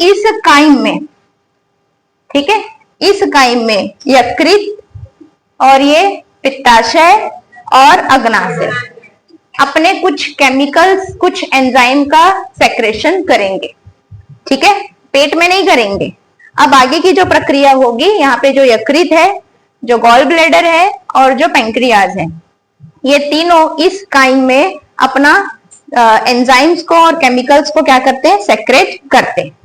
इस काइम में, ठीक है, इस काइम में यकृत और ये पित्ताशय और अग्नाशय अपने कुछ केमिकल्स, कुछ एंजाइम का सेक्रेशन करेंगे, ठीक है, पेट में नहीं करेंगे। अब आगे की जो प्रक्रिया होगी, यहाँ पे जो यकृत है, जो गॉल ब्लैडर है और जो पैंक्रियाज है, ये तीनों इस काइम में अपना एंजाइम्स को और केमिकल्स को क्या करते हैं, सेक्रेट करते हैं।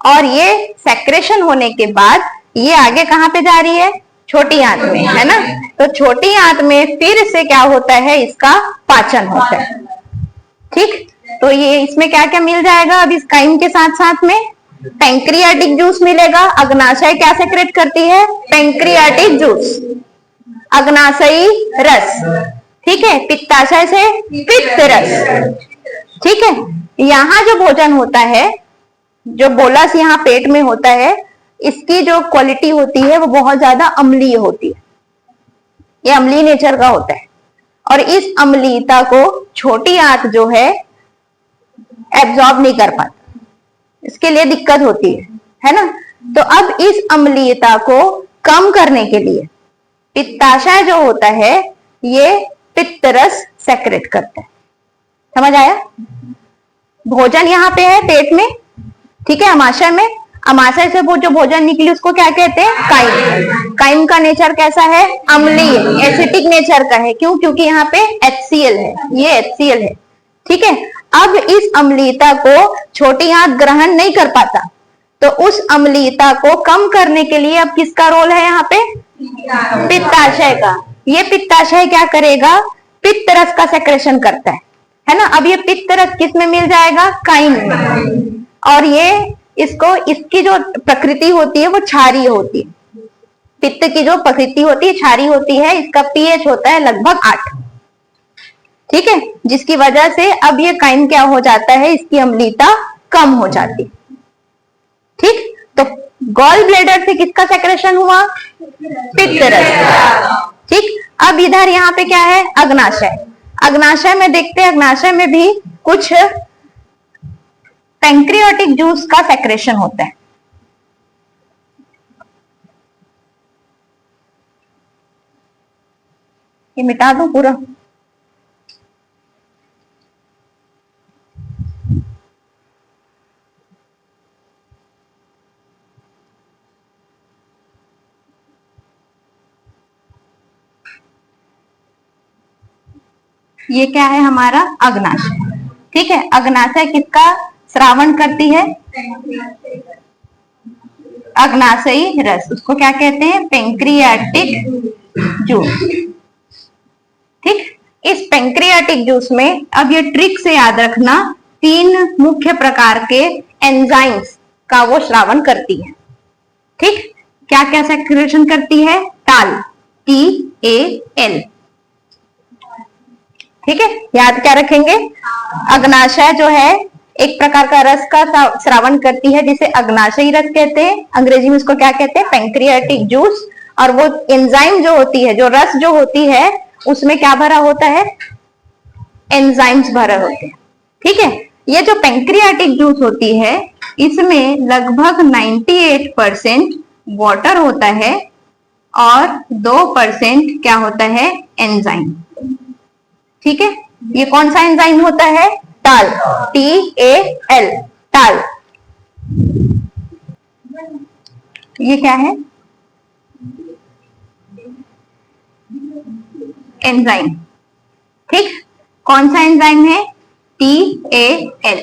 और ये सेक्रेशन होने के बाद ये आगे कहाँ पे जा रही है, छोटी आंत में, है ना। तो छोटी आंत में फिर से क्या होता है, इसका पाचन होता है, ठीक। तो ये इसमें क्या क्या मिल जाएगा अब इस काइम के साथ साथ में, पैंक्रियाटिक जूस मिलेगा। अग्नाशय क्या सेक्रेट करती है, पैंक्रियाटिक जूस, अग्नाशयी रस, ठीक है, पित्ताशय से पित्त रस, ठीक है। यहाँ जो भोजन होता है, जो बोलस यहाँ पेट में होता है, इसकी जो क्वालिटी होती है वो बहुत ज्यादा अम्लीय होती है, ये अम्लीय नेचर का होता है। और इस अम्लीयता को छोटी आंत जो है एब्जॉर्ब नहीं कर पाता, इसके लिए दिक्कत होती है ना। तो अब इस अम्लीयता को कम करने के लिए पित्ताशय जो होता है ये पित्त रस सेक्रेट करता है। समझ आया? भोजन यहाँ पे है पेट में, ठीक है, अमाशय में, अमाशय से वो जो भोजन निकली उसको क्या कहते हैं, काइम। काइम का नेचर कैसा है, अम्लीय, एसिडिक नेचर का है। क्यों? क्योंकि यहाँ पे HCl है, ये HCl है, ठीक है। अब इस अम्लीयता को छोटी आंत ग्रहण नहीं कर पाता, तो उस अम्लीयता को कम करने के लिए अब किसका रोल है यहाँ पे, पित्ताशय का। ये पित्ताशय क्या करेगा, पित्त रस का सेक्रेशन करता है ना। अब ये पित्त रस किस में मिल जाएगा, काइम में। और ये इसको, इसकी जो प्रकृति होती है वो क्षारीय होती है, पित्त की जो प्रकृति होती है क्षारीय होती है। इसका pH होता है लगभग 8, ठीक है, जिसकी वजह से अब ये काइम क्या हो जाता है, इसकी अम्लीयता कम हो जाती, ठीक। तो गॉल ब्लैडर से किसका सेक्रेशन हुआ, पित्त रस, ठीक। अब इधर यहाँ पे क्या है, अग्नाशय। अग्नाशय में देखते हैं, अग्नाशय में भी कुछ पैंक्रियाटिक जूस का सेक्रेशन होता है। ये मिटा दूं पूरा, ये क्या है हमारा, अग्नाशय, ठीक है। अग्नाशय किसका श्रावण करती है, अग्नाशयी रस, उसको क्या कहते हैं, पैंक्रियाटिक जूस, ठीक। इस पैंक्रियाटिक जूस में अब ये ट्रिक से याद रखना, 3 मुख्य प्रकार के एंजाइम्स का वो श्रावण करती है, ठीक। क्या क्या सेक्रेशन करती है, टाल, TAL, ठीक है। याद क्या रखेंगे, अग्नाशय जो है एक प्रकार का रस का श्रावण करती है जिसे अग्नाशयी रस कहते हैं, अंग्रेजी में इसको क्या कहते हैं, पैंक्रियाटिक जूस। और वो एंजाइम जो होती है, जो रस जो होती है, उसमें क्या भरा होता है, एंजाइम्स भरे होते हैं, ठीक है। ये जो पैंक्रियाटिक जूस होती है, इसमें लगभग 98% वाटर होता है और 2% क्या होता है, एंजाइम, ठीक है। ये कौन सा एंजाइम होता है, टाल, TAL, टाल। ये क्या है, एंजाइम, ठीक। कौन सा एंजाइम है, TAL।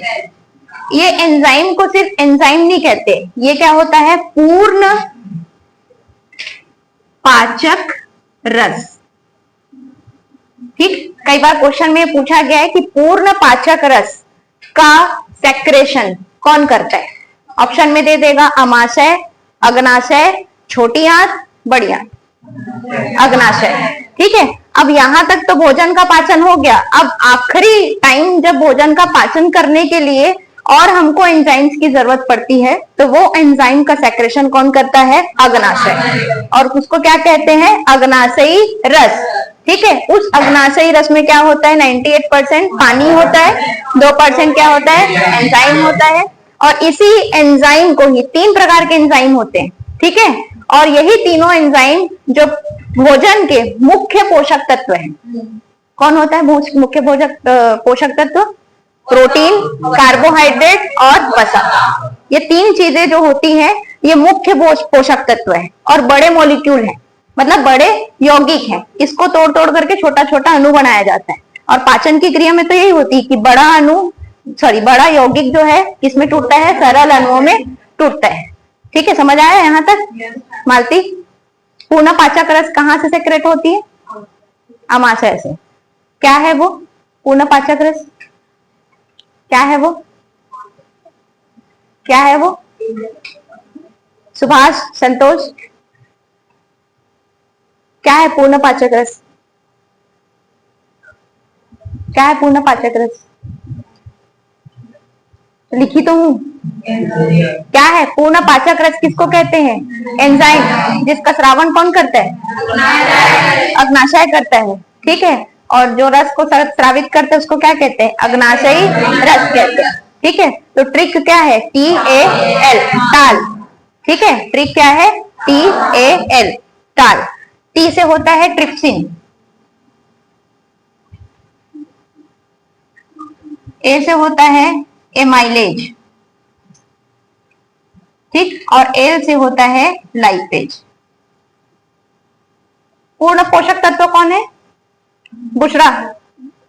ये एंजाइम को सिर्फ एंजाइम नहीं कहते, ये क्या होता है, पूर्ण पाचक रस, ठीक। कई बार क्वेश्चन में पूछा गया है कि पूर्ण पाचक रस का सेक्रेशन कौन करता है, ऑप्शन में दे देगा अमाशय, अग्नाशय, छोटी आंत, बड़ी आंत, अग्नाशय, ठीक है। अब यहां तक तो भोजन का पाचन हो गया। अब आखिरी टाइम जब भोजन का पाचन करने के लिए और हमको एंजाइम्स की जरूरत पड़ती है, तो वो एंजाइम का सेक्रेशन कौन करता है, अग्नाशय, और उसको क्या कहते हैं, अग्नाशयी रस, ठीक है। उस अग्नाशयी रस में क्या होता है, 98% पानी होता है, 2% क्या होता है, एंजाइम होता है। और इसी एंजाइम को ही 3 प्रकार के एंजाइम होते हैं, ठीक है, और यही तीनों एंजाइम जो भोजन के मुख्य पोषक तत्व हैं। कौन होता है मुख्य पोषक तत्व? प्रोटीन, कार्बोहाइड्रेट और वसा। ये 3 चीजें जो होती हैं ये मुख्य पोषक तत्व है और बड़े मॉलिक्यूल हैं, मतलब बड़े यौगिक हैं। इसको तोड़ तोड़ करके छोटा छोटा अणु बनाया जाता है और पाचन की क्रिया में तो यही होती है कि बड़ा यौगिक जो है किसमें टूटता है? सरल अणुओं में टूटता है। ठीक है, समझ आया यहाँ तक? मालती, पूर्ण पाचक रस कहाँ से सेक्रेट होती है? आमाशय से। क्या है वो पूर्ण पाचक रस? क्या है वो? क्या है वो? सुभाष, संतोष, क्या है पूर्ण पाचक रस? क्या है पूर्ण पाचक रस? लिखी तो हूं। क्या है पूर्ण पाचक रस? किसको कहते हैं? एंजाइम, जिसका श्रावण कौन करता है? अग्नाशय करता है। ठीक है, और जो रस को स्रावित करते हैं उसको क्या कहते हैं? अग्नाशयी रस कहते हैं। ठीक है, तो ट्रिक क्या है? TAL, ताल। ठीक है, ट्रिक क्या है? TAL, ताल। T से होता है ट्रिप्सिन, A से होता है एमाइलेज, ठीक, और L से होता है लाइपेज। पूर्ण पोषक तत्व कौन है? बुशरा,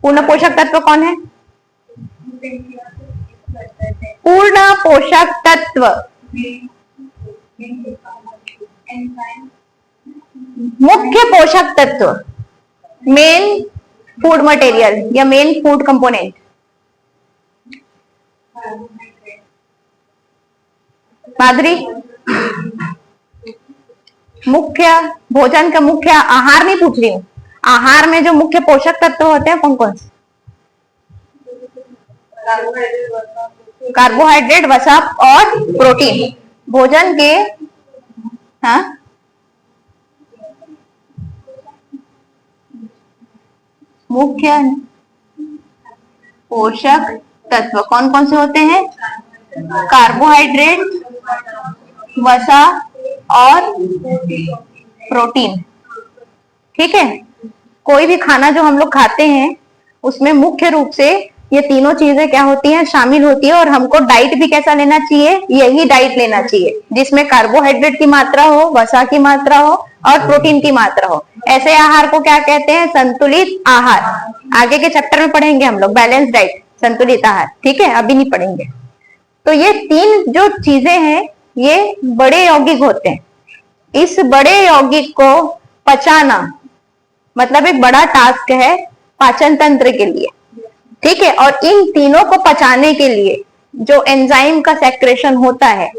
पूर्ण पोषक तत्व कौन है? पूर्ण पोषक तत्व मुख्य पोषक तत्व, मेन फूड मटेरियल या मेन फूड कंपोनेंट। माधुरी, मुख्य भोजन का मुख्य आहार नहीं पूछ रही हूँ, आहार में जो मुख्य पोषक तत्व होते हैं कौन कौन से? कार्बोहाइड्रेट, वसा और प्रोटीन। भोजन के मुख्य पोषक तत्व कौन कौन से होते हैं? कार्बोहाइड्रेट, वसा और प्रोटीन। ठीक है, कोई भी खाना जो हम लोग खाते हैं उसमें मुख्य रूप से ये तीनों चीजें क्या होती हैं? शामिल होती है। और हमको डाइट भी कैसा लेना चाहिए? यही डाइट लेना चाहिए जिसमें कार्बोहाइड्रेट की मात्रा हो, वसा की मात्रा हो और प्रोटीन की मात्रा हो। ऐसे आहार को क्या कहते हैं? संतुलित आहार। आगे के चैप्टर में पढ़ेंगे हम लोग बैलेंस डाइट, संतुलित आहार। ठीक है, अभी नहीं पढ़ेंगे। तो ये 3 जो चीजें हैं ये बड़े यौगिक होते हैं। इस बड़े यौगिक को पचाना मतलब एक बड़ा टास्क है पाचन तंत्र के लिए। ठीक है, और इन तीनों को पचाने के लिए जो एंजाइम का सेक्रेशन होता है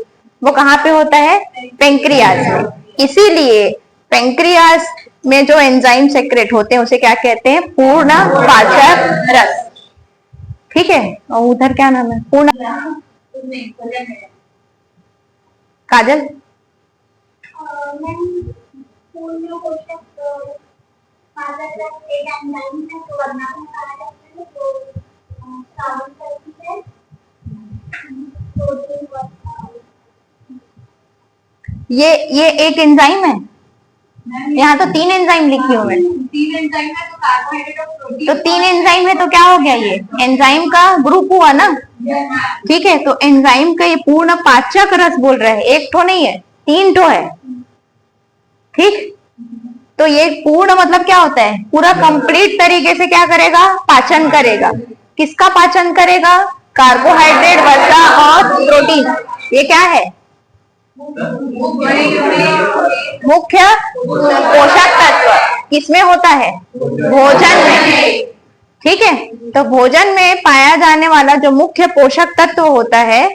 वो कहाँ पे होता है? पेंक्रियाज में। इसीलिए पेंक्रियाज में जो एंजाइम सेक्रेट होते हैं उसे क्या कहते हैं? पूर्ण पाचक रस। ठीक है, और उधर क्या नाम है? पूर्ण काजल, ये एक एंजाइम है। यहाँ तो 3 एंजाइम लिखी हुई है। 3 एंजाइम है तो कार्बोहाइड्रेट और प्रोटीन। तो 3 एंजाइम है तो क्या हो गया? ये एंजाइम का ग्रुप हुआ ना। ठीक है, तो एंजाइम का ये पूर्ण पाचक रस बोल रहे हैं, एक ठो नहीं है, 3 ठो है। ठीक, तो ये पूर्ण मतलब क्या होता है? पूरा कंप्लीट तरीके से क्या करेगा? पाचन करेगा। किसका पाचन करेगा? कार्बोहाइड्रेट, वसा और प्रोटीन। ये क्या है? मुख्य पोषक तत्व किसमें होता है? भोजन में। ठीक है, तो भोजन में पाया जाने वाला जो मुख्य पोषक तत्व होता है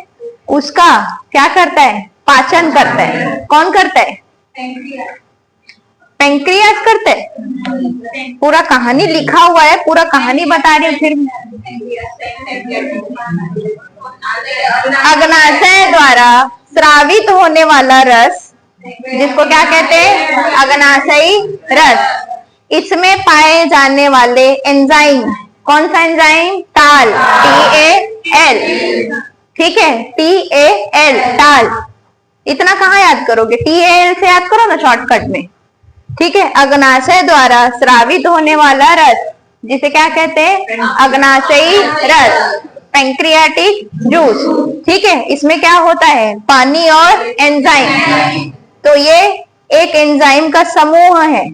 उसका क्या करता है? पाचन करता है। कौन करता है? पेंक्रियाज करता है। पूरा कहानी लिखा हुआ है, पूरा कहानी बता रही हूँ। फिर अग्नाशय द्वारा स्रावित होने वाला रस जिसको क्या कहते हैं? अग्नाशयी रस। इसमें पाए जाने वाले एंजाइम, कौन सा एंजाइम? ताल, TAL। ठीक है, TAL टाल, इतना कहाँ याद करोगे, TAL से याद करो ना शॉर्टकट में। ठीक है, अग्नाशय द्वारा स्रावित होने वाला रस जिसे क्या कहते हैं, अग्नाशयी रस, पैंक्रियाटिक जूस। ठीक है, इसमें क्या होता है, पानी और एंजाइम। तो ये एक एंजाइम का समूह है,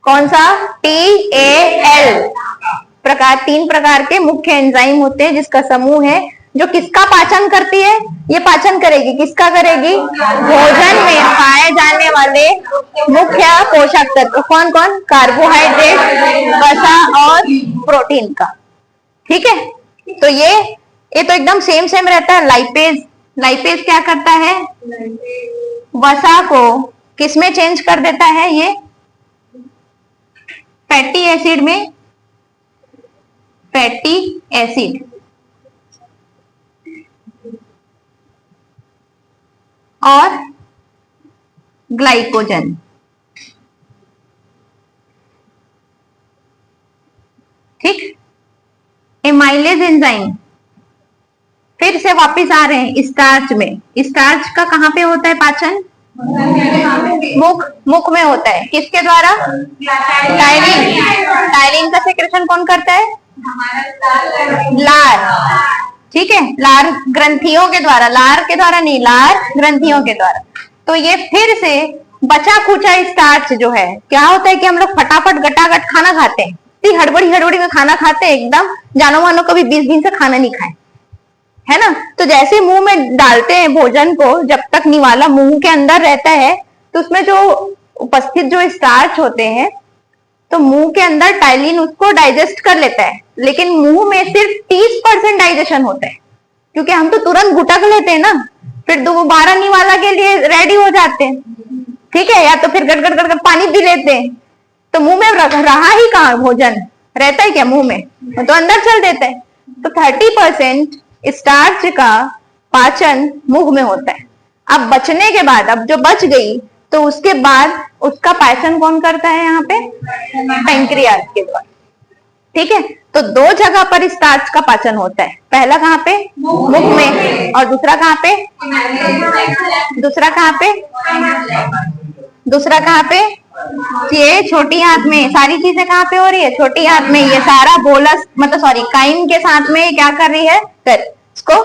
कौन सा, TAL प्रकार। 3 प्रकार के मुख्य एंजाइम होते हैं जिसका समूह है, जो किसका पाचन करती है, ये पाचन करेगी, किसका करेगी, भोजन में पाए जाने वाले मुख्य पोषक तत्व कौन कौन, कार्बोहाइड्रेट, वसा और प्रोटीन का। ठीक है, तो ये तो एकदम सेम सेम रहता है। लाइपेज, लाइपेज क्या करता है, वसा को किसमें चेंज कर देता है, ये फैटी एसिड में, फैटी एसिड। और ग्लाइकोजन। ठीक, एमाइलेज एंजाइम फिर से वापस आ रहे हैं स्टार्च में। स्टार्च का कहां पे होता है पाचन, मुख में होता है, किसके द्वारा, टायलिन। टायलिन का सेक्रेशन कौन करता है, लार। ठीक है, लार ग्रंथियों के द्वारा, लार के द्वारा नहीं, लार ग्रंथियों के द्वारा। तो ये फिर से बचा खुचा स्टार्च जो है, क्या होता है कि हम लोग फटाफट गटागट खाना खाते हैं, हड़बड़ी हड़बड़ी में खाना खाते हैं, एकदम जानो मानो कभी 20 दिन से खाना नहीं खाए, है ना। तो जैसे मुंह में डालते हैं भोजन को, जब तक निवाला मुंह के अंदर रहता है तो उसमें जो उपस्थित जो स्टार्च होते हैं, तो मुंह के अंदर टाइलिन उसको डाइजेस्ट कर लेता है, लेकिन मुंह में सिर्फ 30% डाइजेशन होता है, क्योंकि हम तो तुरंत गुटक लेते हैं ना, फिर दोबारा निवाला के लिए रेडी हो जाते हैं। ठीक है, या तो फिर गड़गड़ गड़गड़ पानी पी लेते हैं, तो मुंह में रहा ही कहाँ भोजन, रहता है क्या मुंह में, तो अंदर चल देता है। तो 30% स्टार्च का पाचन मुंह में होता है। अब बचने के बाद, अब जो बच गई, तो उसके बाद उसका पाचन कौन करता है, यहाँ पे पैंक्रियाज के द्वारा। ठीक है, तो 2 जगह पर स्टार्च का पाचन होता है, पहला कहाँ पे, मुख में, और दूसरा कहाँ पे, दूसरा कहाँ पे, दूसरा कहाँ पे, ये छोटी आंत में। सारी चीजें कहाँ पे हो रही है, छोटी आंत में। ये सारा बोलस मतलब सॉरी काइम के साथ में क्या कर रही है, इसको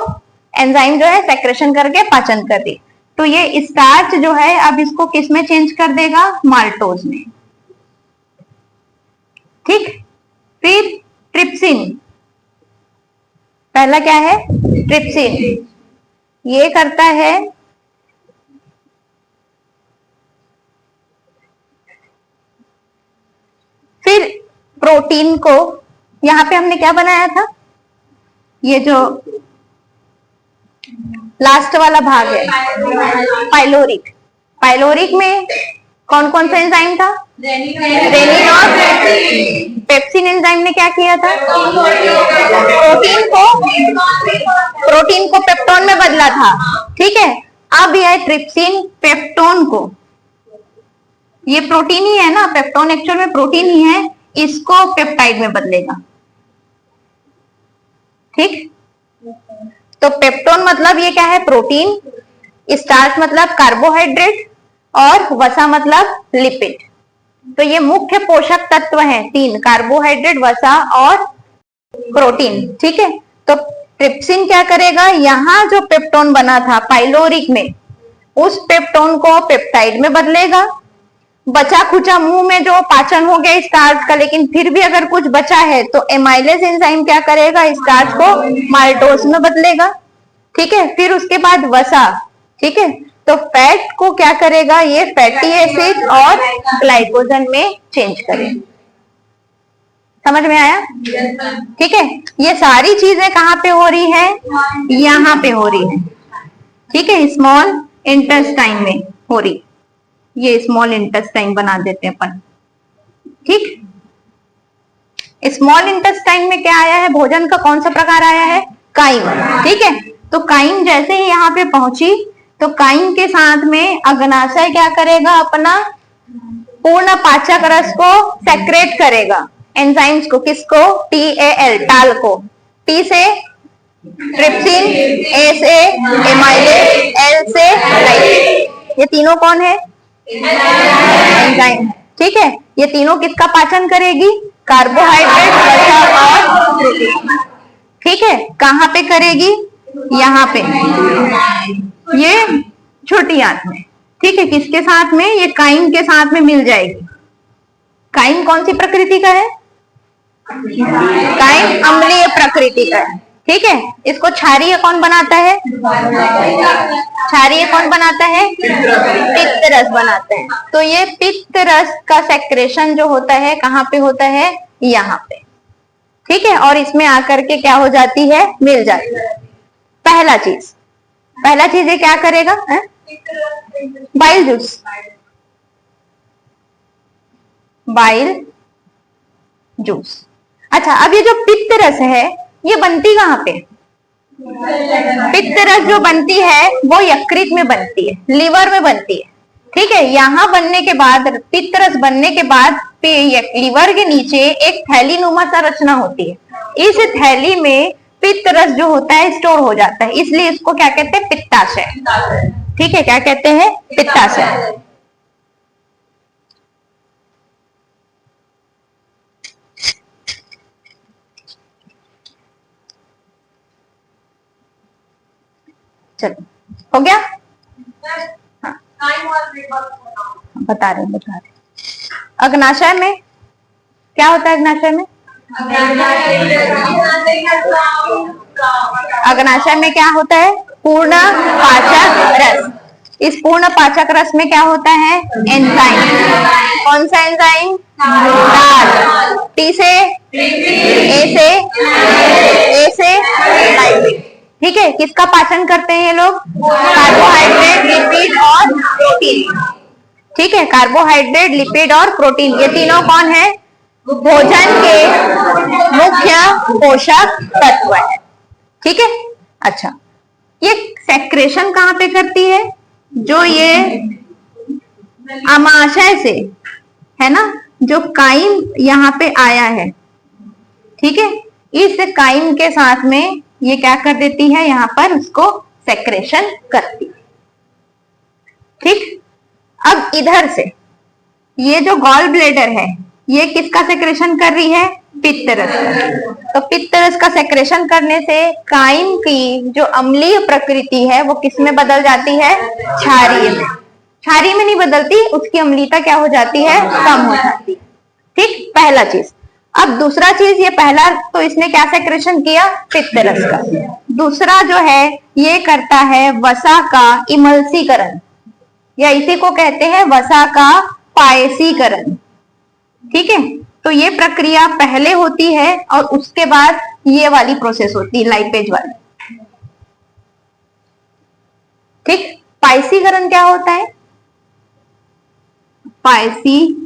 एंजाइम जो है सेक्रेशन करके पाचन कर रही है। तो ये स्टार्च जो है अब इसको किस में चेंज कर देगा, माल्टोज में। ठीक, फिर ट्रिप्सिन, पहला क्या है, ट्रिप्सिन, ये करता है फिर प्रोटीन को, यहां पे हमने क्या बनाया था, ये जो लास्ट वाला भाग है पाइलोरिक। पाइलोरिक में कौन कौन सा एंजाइम था, रेनिन और पेप्सिन एंजाइम ने क्या किया था, प्रोटीन को पेप्टोन में बदला था। ठीक है, अब यह ट्रिप्सिन पेप्टोन को, ये प्रोटीन ही है ना, पेप्टोन एक्चुअल में प्रोटीन ही है, इसको पेप्टाइड में बदलेगा। ठीक, तो पेप्टोन मतलब ये क्या है, प्रोटीन, स्टार्च मतलब कार्बोहाइड्रेट, और वसा मतलब लिपिड। तो ये मुख्य पोषक तत्व हैं 3, कार्बोहाइड्रेट, वसा और प्रोटीन। ठीक है, तो ट्रिप्सिन क्या करेगा, यहाँ जो पेप्टोन बना था पाइलोरिक में, उस पेप्टोन को पेप्टाइड में बदलेगा। बचा खुचा मुंह में जो पाचन हो गया स्टार्च का, लेकिन फिर भी अगर कुछ बचा है तो एमाइलेज एंजाइम क्या करेगा, स्टार्च को माल्टोज में बदलेगा। ठीक है, फिर उसके बाद वसा। ठीक है, तो फैट को क्या करेगा, ये फैटी एसिड और ग्लाइकोजन में चेंज करेगा। समझ में आया। ठीक है, ये सारी चीजें कहाँ पे हो रही है, यहाँ पे हो रही है। ठीक है, स्मॉल इंटेस्टाइन में हो रही, ये स्मॉल इंटेस्टाइन बना देते हैं अपन। ठीक, स्मॉल इंटेस्टाइन में क्या आया है, भोजन का कौन सा प्रकार आया है, काइम। ठीक है, तो काइम जैसे ही यहाँ पे पहुंची, तो काइम के साथ में अग्नाशय क्या करेगा, अपना पूर्ण पाचक रस को सेक्रेट करेगा, एंजाइम्स को, किसको, TAL टाल को। टी से ट्रिप्सिन, ए से एमाइलेज, एल से लाइपेज। ये तीनों कौन है? एंजाइम। ठीक है, ये तीनों किसका पाचन करेगी? कार्बोहाइड्रेट, वसा और प्रोटीन। ठीक है, कहाँ पे करेगी? यहाँ पे, ये छोटी आंत में। ठीक है, किसके साथ में? ये काइम के साथ में मिल जाएगी। काइम कौन सी प्रकृति का है? काइम अम्लीय प्रकृति का है। ठीक है, इसको क्षारीय कौन बनाता है? क्षारीय कौन बनाता है? पित्त रस बनाता है। तो ये पित्त रस का सेक्रेशन जो होता है कहाँ पे होता है? यहाँ पे। ठीक है, और इसमें आकर के क्या हो जाती है? मिल जाती है। पहला चीज ये क्या करेगा? Bile juice, bile juice. अच्छा, अब ये जो पित्त रस है ये बनती कहाँ पे? पित्त रस जो बनती है वो यकृत में बनती है, लिवर में बनती है। ठीक है, यहाँ बनने के बाद, पित्त रस बनने के बाद लिवर के नीचे एक थैली नुमा संरचना होती है। इस थैली में पित्त रस जो होता है स्टोर हो जाता है, इसलिए इसको क्या कहते हैं? पित्ताशय। ठीक है, क्या कहते हैं? पित्ताशय। चलो, हो गया? हाँ, बता रहे। अग्नाशय में क्या होता है? अग्नाशय में, अग्नाशय में क्या होता है? पूर्ण पाचक रस। इस पूर्ण पाचक रस में क्या होता है? एंजाइम। कौन सा एंजाइम? डाल। टी से, ए से लाइपेज। ठीक है, किसका पाचन करते हैं ये लोग? कार्बोहाइड्रेट, लिपिड और प्रोटीन। ठीक है, कार्बोहाइड्रेट, लिपिड और प्रोटीन, ये तीनों कौन है? भोजन के मुख्य पोषक तत्व है। ठीक है, अच्छा, ये सेक्रेशन कहाँ पे करती है? जो ये आमाशय से है ना, जो काइम यहाँ पे आया है। ठीक है, इस काइम के साथ में ये क्या कर देती है? यहाँ पर उसको सेक्रेशन करती है। ठीक, अब इधर से ये जो गॉल ब्लेडर है ये किसका सेक्रेशन कर रही है? पित्त रस। तो पित्त रस का सेक्रेशन करने से काइम की जो अम्लीय प्रकृति है वो किस में बदल जाती है? क्षारीय में। क्षारीय में नहीं बदलती, उसकी अम्लीयता क्या हो जाती है? कम हो जाती है। ठीक, पहला चीज। अब दूसरा चीज, ये पहला तो इसने क्या सेक्रेशन किया? पित्त रस का। दूसरा जो है ये करता है वसा का इमल्सीकरण, या इसी को कहते हैं वसा का पायसीकरण। ठीक है, तो ये प्रक्रिया पहले होती है और उसके बाद ये वाली प्रोसेस होती है, लाइपेज वाली। ठीक, पायसीकरण क्या होता है? पायसीकरण